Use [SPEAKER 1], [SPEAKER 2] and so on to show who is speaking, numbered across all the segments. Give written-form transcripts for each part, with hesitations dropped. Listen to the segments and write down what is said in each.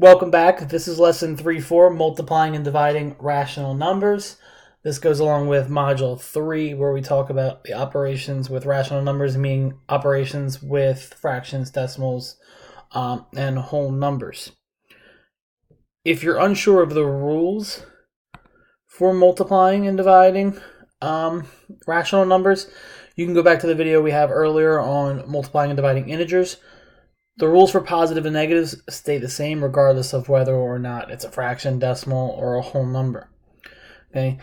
[SPEAKER 1] Welcome back. This is lesson 3-4, multiplying and dividing rational numbers. This goes along with module 3, where we talk about the operations with rational numbers, meaning operations with fractions, decimals, and whole numbers. If you're unsure of the rules for multiplying and dividing rational numbers, you can go back to the video we have earlier on multiplying and dividing integers. The rules for positive and negatives stay the same regardless of whether or not it's a fraction, decimal, or a whole number. Okay.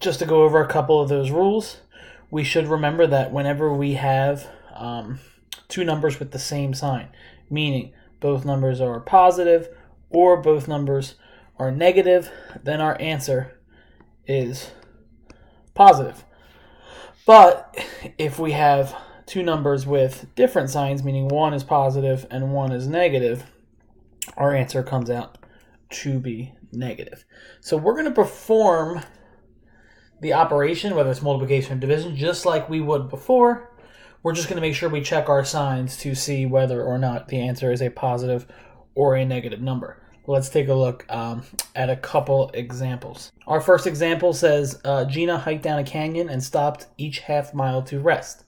[SPEAKER 1] Just to go over a couple of those rules, we should remember that whenever we have two numbers with the same sign, meaning both numbers are positive or both numbers are negative, then our answer is positive. But if we have two numbers with different signs, meaning one is positive and one is negative, our answer comes out to be negative. So we're going to perform the operation, whether it's multiplication or division, just like we would before. We're just going to make sure we check our signs to see whether or not the answer is a positive or a negative number. Let's take a look at a couple examples. Our first example says Gina hiked down a canyon and stopped each half mile to rest.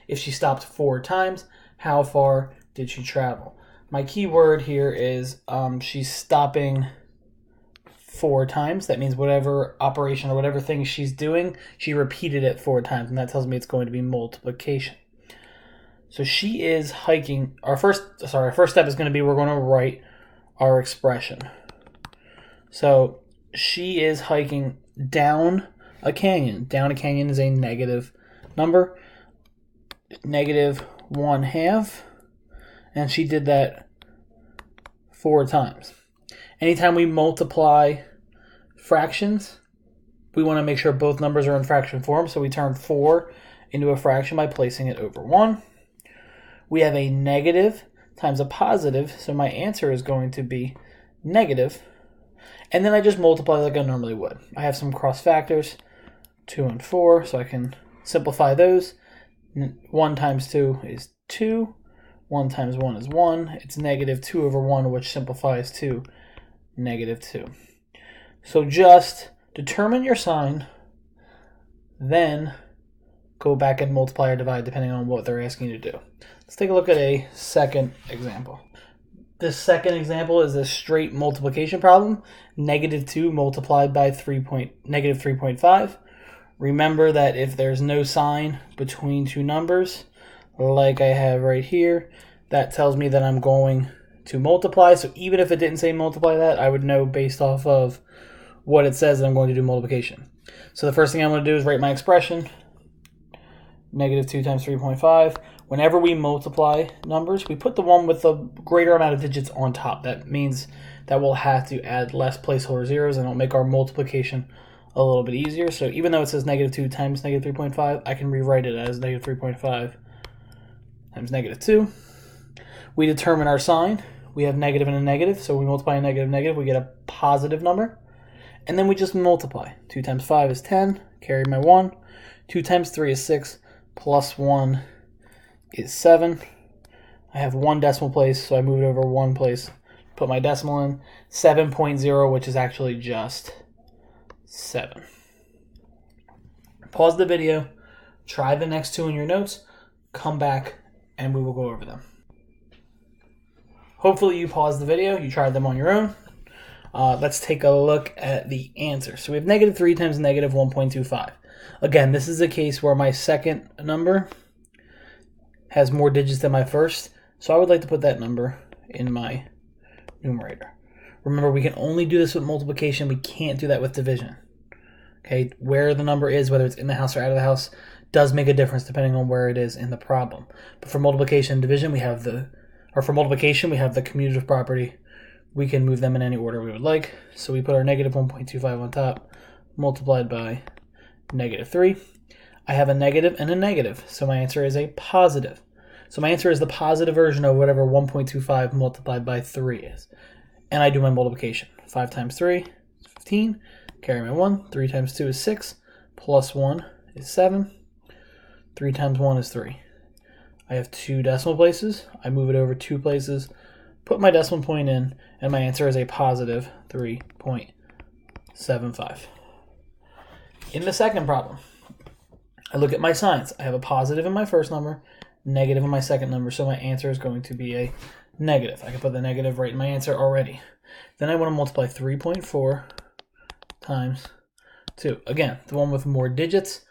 [SPEAKER 1] If she stopped 4 times, how far did she travel? My key word here is she's stopping 4 times. That means whatever operation or whatever thing she's doing, she repeated it 4 times, and that tells me it's going to be multiplication. So she is hiking. Our first step is going to be we're going to write our expression. So she is hiking down a canyon. Down a canyon is a negative number. Negative 1/2, and she did that 4 times. Anytime we multiply fractions, we want to make sure both numbers are in fraction form, so we turn 4 into a fraction by placing it over 1. We have a negative times a positive, so my answer is going to be negative, and then I just multiply like I normally would. I have some cross factors, 2 and 4, so I can simplify those. 1 times 2 is 2. 1 times 1 is 1. It's negative 2 over 1, which simplifies to negative 2. So just determine your sign, then go back and multiply or divide depending on what they're asking you to do. Let's take a look at a second example. This second example is a straight multiplication problem. Negative 2 multiplied by negative 3.5. Remember that if there's no sign between two numbers, like I have right here, that tells me that I'm going to multiply. So even if it didn't say multiply that, I would know based off of what it says that I'm going to do multiplication. So the first thing I'm going to do is write my expression. Negative 2 times 3.5. Whenever we multiply numbers, we put the one with the greater amount of digits on top. That means that we'll have to add less placeholder zeros, and it'll make our multiplication a little bit easier. So even though it says negative 2 times negative 3.5, I can rewrite it as negative 3.5 times negative 2. We determine our sign. We have negative and a negative, so we multiply a negative negative, we get a positive number. And then we just multiply. 2 times 5 is 10, carry my 1. 2 times 3 is 6, plus 1 is 7. I have 1 decimal place, so I move it over 1 place, put my decimal in. 7.0, which is actually just 7. Pause the video, try the next 2 in your notes, come back, and we will go over them. Hopefully you paused the video, you tried them on your own. Let's take a look at the answer. So we have negative 3 times negative 1.25. Again, this is a case where my second number has more digits than my first, so I would like to put that number in my numerator. Remember, we can only do this with multiplication. We can't do that with division. Okay, where the number is, whether it's in the house or out of the house, does make a difference depending on where it is in the problem. But for multiplication and division, we have the commutative property. We can move them in any order we would like. So we put our negative 1.25 on top, multiplied by negative 3. I have a negative and a negative, so my answer is a positive. So my answer is the positive version of whatever 1.25 multiplied by 3 is. And I do my multiplication. 5 times 3 is 15. Carry my 1. 3 times 2 is 6. Plus 1 is 7. 3 times 1 is 3. I have 2 decimal places. I move it over 2 places, put my decimal point in, and my answer is a positive 3.75. In the second problem, I look at my signs. I have a positive in my first number, negative in my second number, so my answer is going to be a negative. I can put the negative right in my answer already. Then I want to multiply 3.4 times 2. Again, the one with more digits,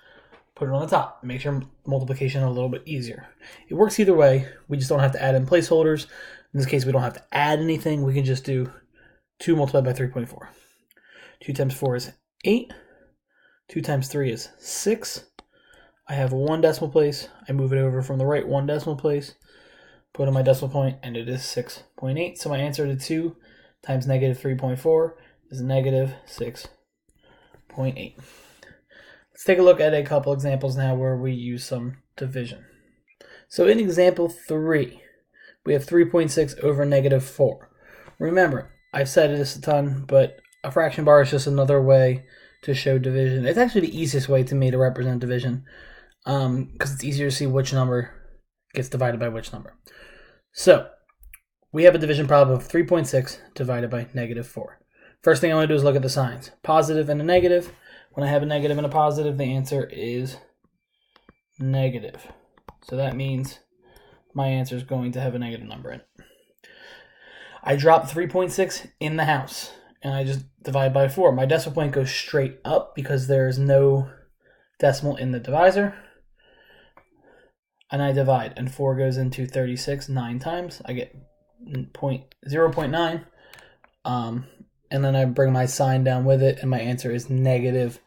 [SPEAKER 1] put it on the top. Makes your multiplication a little bit easier. It works either way. We just don't have to add in placeholders. In this case, we don't have to add anything. We can just do 2 multiplied by 3.4. 2 times 4 is 8. 2 times 3 is 6. I have 1 decimal place. I move it over from the right 1 decimal place, put in my decimal point, and it is 6.8. So my answer to 2 times negative 3.4 is negative 6.8. Let's take a look at a couple examples now where we use some division. So in example 3, we have 3.6 over negative 4. Remember, I've said this a ton, but a fraction bar is just another way to show division. It's actually the easiest way to me to represent division, because it's easier to see which number gets divided by which number. So we have a division problem of 3.6 divided by negative 4. First thing I want to do is look at the signs. Positive and a negative. When I have a negative and a positive, the answer is negative. So that means my answer is going to have a negative number in it. I drop 3.6 in the house, and I just divide by 4. My decimal point goes straight up because there's no decimal in the divisor. And I divide, and 4 goes into 36 9 times. I get 0.9. And then I bring my sign down with it, and my answer is negative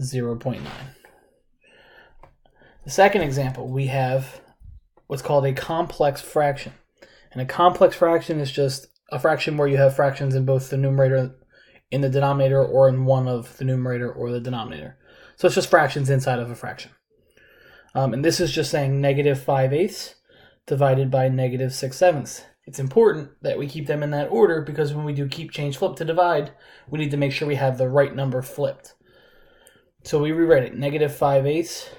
[SPEAKER 1] 0.9. The second example, we have what's called a complex fraction. And a complex fraction is just a fraction where you have fractions in both the numerator, in the denominator, or in one of the numerator or the denominator. So it's just fractions inside of a fraction. And this is just saying negative 5/8 divided by negative 6/7. It's important that we keep them in that order because when we do keep, change, flip to divide, we need to make sure we have the right number flipped. So we rewrite it, negative 5/8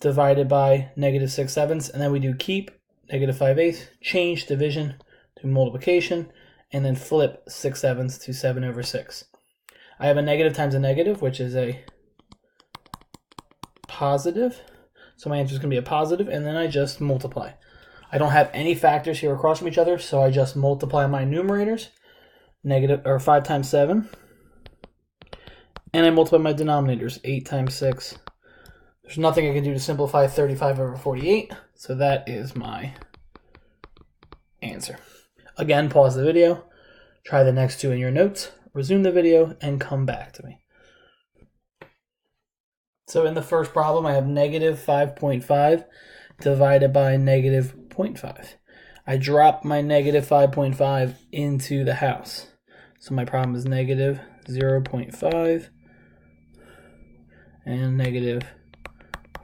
[SPEAKER 1] divided by negative 6/7, and then we do keep, negative 5/8, change division to multiplication, and then flip 6/7 to 7/6. I have a negative times a negative, which is a positive. So my answer is going to be a positive, and then I just multiply. I don't have any factors here across from each other, so I just multiply my numerators, 5 times 7, and I multiply my denominators, 8 times 6. There's nothing I can do to simplify 35 over 48, so that is my answer. Again, pause the video, try the next two in your notes, resume the video, and come back to me. So in the first problem, I have negative 5.5 divided by negative 0.5. I drop my negative 5.5 into the house. So my problem is negative 0.5 and negative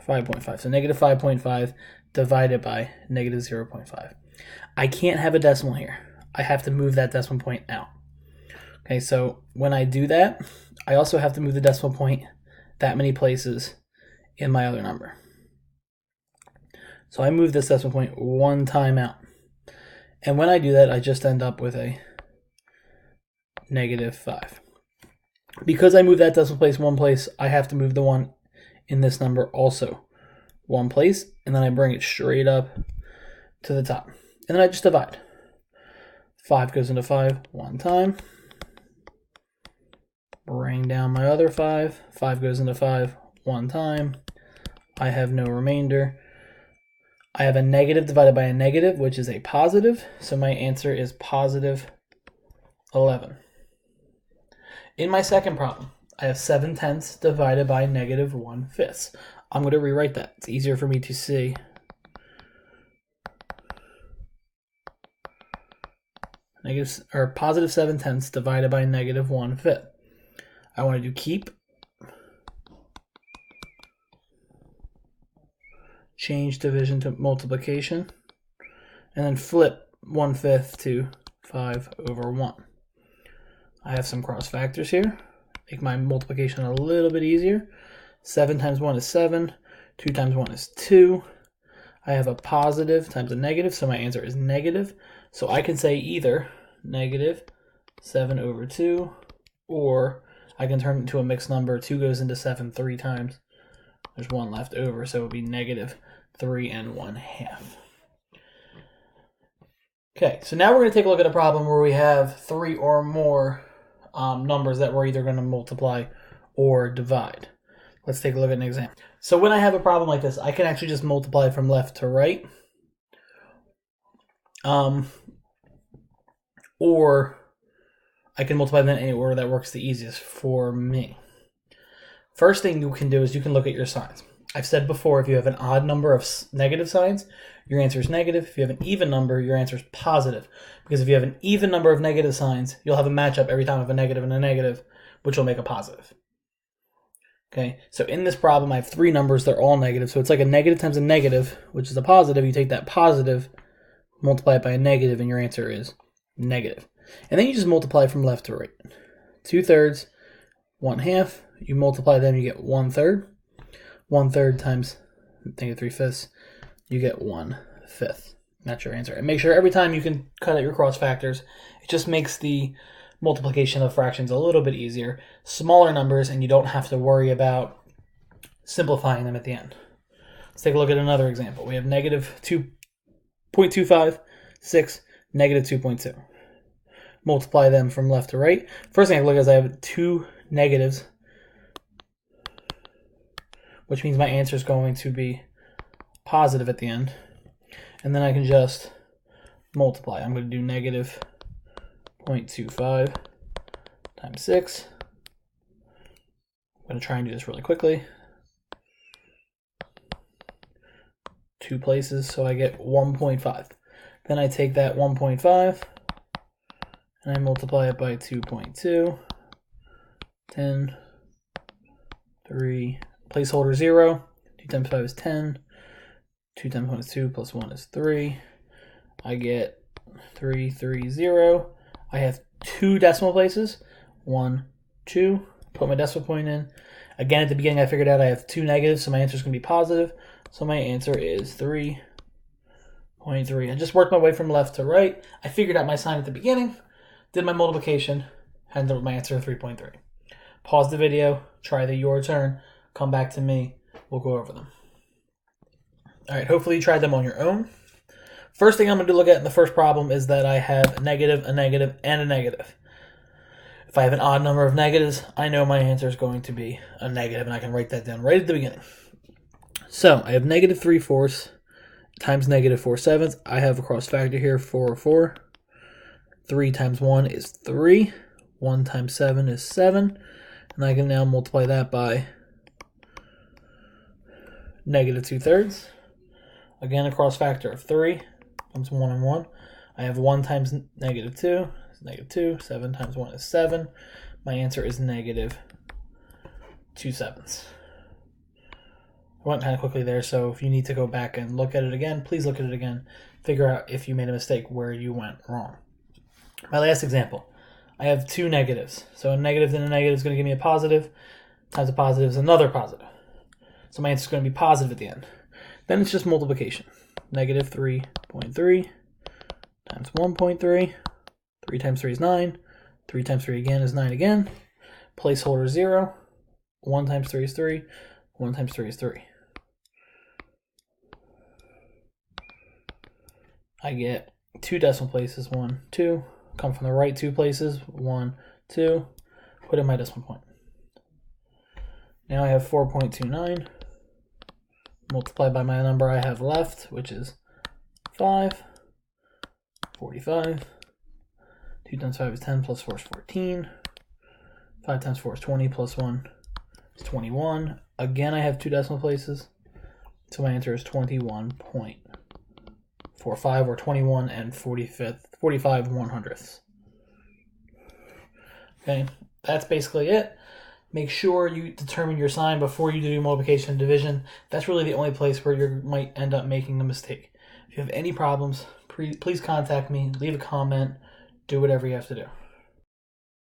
[SPEAKER 1] 5.5. So negative 5.5 divided by negative 0.5. I can't have a decimal here. I have to move that decimal point out. Okay, so when I do that, I also have to move the decimal point that many places in my other number. So I move this decimal point one time out. And when I do that, I just end up with a negative 5. Because I move that decimal place one place, I have to move the one in this number also one place, and then I bring it straight up to the top. And then I just divide. 5 goes into 5 one time. Bring down my other 5. 5 goes into 5 one time. I have no remainder. I have a negative divided by a negative, which is a positive. So my answer is positive 11. In my second problem, I have 7/10 divided by negative 1/5. I'm going to rewrite that. It's easier for me to see. Positive 7/10 divided by negative 1/5. I want to do keep, change division to multiplication, and then flip 1/5 to 5/1. I have some cross factors here. Make my multiplication a little bit easier. 7 times 1 is 7. 2 times 1 is 2. I have a positive times a negative, so my answer is negative. So I can say either negative 7 over 2, or I can turn it into a mixed number. 2 goes into 7 3 times. There's 1 left over, so it would be negative 3 1/2. Okay, so now we're going to take a look at a problem where we have 3 or more numbers that we're either going to multiply or divide. Let's take a look at an example. So when I have a problem like this, I can actually just multiply from left to right. Or I can multiply them in any order that works the easiest for me. First thing you can do is you can look at your signs. I've said before, if you have an odd number of negative signs, your answer is negative. If you have an even number, your answer is positive. Because if you have an even number of negative signs, you'll have a matchup every time of a negative and a negative, which will make a positive. Okay, so in this problem, I have 3 numbers. They're all negative. So it's like a negative times a negative, which is a positive. You take that positive, multiply it by a negative, and your answer is negative. And then you just multiply from left to right. 2/3, 1/2. You multiply them, you get 1/3. 1/3 times negative 3/5, you get 1/5. That's your answer. And make sure every time you can cut out your cross factors. It just makes the multiplication of fractions a little bit easier. Smaller numbers, and you don't have to worry about simplifying them at the end. Let's take a look at another example. We have negative 2.25, 6, negative 2.2. Multiply them from left to right. First thing I look at is I have 2 negatives, which means my answer is going to be positive at the end. And then I can just multiply. I'm going to do negative 0.25 times 6. I'm going to try and do this really quickly. 2 places, so I get 1.5. Then I take that 1.5 and I multiply it by 2.2, 10, 3, placeholder 0, 2 times 5 is 10, 2 times 1 is 2, plus 1 is 3. I get 330. I have 2 decimal places, 1, 2, put my decimal point in. Again, at the beginning I figured out I have 2 negatives, so my answer is going to be positive. So my answer is 3.3. I just worked my way from left to right. I figured out my sign at the beginning, did my multiplication, ended up with my answer of 3.3. Pause the video, try the your turn, come back to me, we'll go over them. All right, hopefully you tried them on your own. First thing I'm going to look at in the first problem is that I have a negative, and a negative. If I have an odd number of negatives, I know my answer is going to be a negative, and I can write that down right at the beginning. So I have negative 3/4 times negative 4/7. I have a cross factor here, 4 over 4. 3 times 1 is 3. 1 times 7 is 7. And I can now multiply that by negative 2/3. Again, a cross factor of 3 comes 1 and 1. I have 1 times negative 2 is negative 2. 7 times 1 is 7. My answer is negative 2/7. I went kind of quickly there, so if you need to go back and look at it again, please look at it again. Figure out if you made a mistake, where you went wrong. My last example. I have 2 negatives. So a negative and a negative is going to give me a positive. Times a positive is another positive. So my answer is going to be positive at the end. Then it's just multiplication. Negative 3.3 times 1.3. 3 times 3 is 9. 3 times 3 again is 9 again. Placeholder 0. 1 times 3 is 3. 1 times 3 is 3. I get 2 decimal places, 1, 2. Come from the right 2 places, 1, 2. Put in my decimal point. Now I have 4.29. Multiplied by my number I have left, which is 5. 45. 2 times 5 is 10, plus 4 is 14. 5 times 4 is 20, plus 1 is 21. Again, I have 2 decimal places, so my answer is 21.45, or 21 and 45 1/100ths. Okay, that's basically it. Make sure you determine your sign before you do multiplication and division. That's really the only place where you might end up making a mistake. If you have any problems, please contact me, leave a comment, do whatever you have to do.